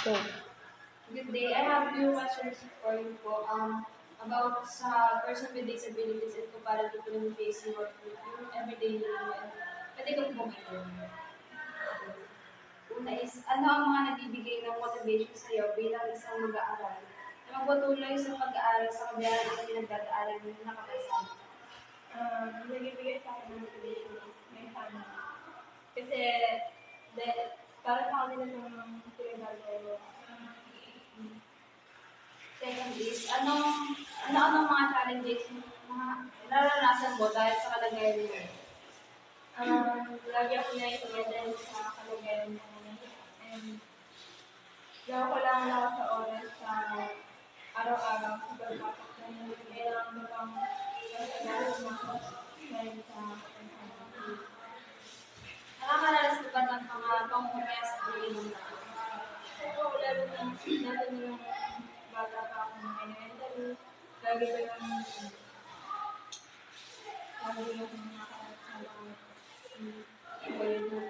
Go. Good day. I have few questions for you po. About sa person with disabilities at kung paano po yung facing or yung everyday life. Pwede ko po ngayon. Una is, ano ang mga nagbibigay ng motivation sa iyo bilang isang mag-aaral na magpatuloy sa pag-aaral sa kabila ng pinagdadaanan ng nakapasama? Nagbibigay sa akin ng motivation is my family. Kasi, de, para sa kanila itong pinagagawa. Second is, anong mga challenges mga naranasan mo dahil sa kalagayan mo? Lagi ako na-isolate dahil sa kalagayan mo. And, gawa ko lang ako sa oras sa araw-araw sa pagpapasok ng kailangan mo pang masagawa mo dahil sa pagpapasok. Nakakaranas ka ba ng mga pangungumaya sa buhay mo? Oo, lalo na bata pa ako ng elementary. Lagi ko lang nakakarap sa mga Iba yun na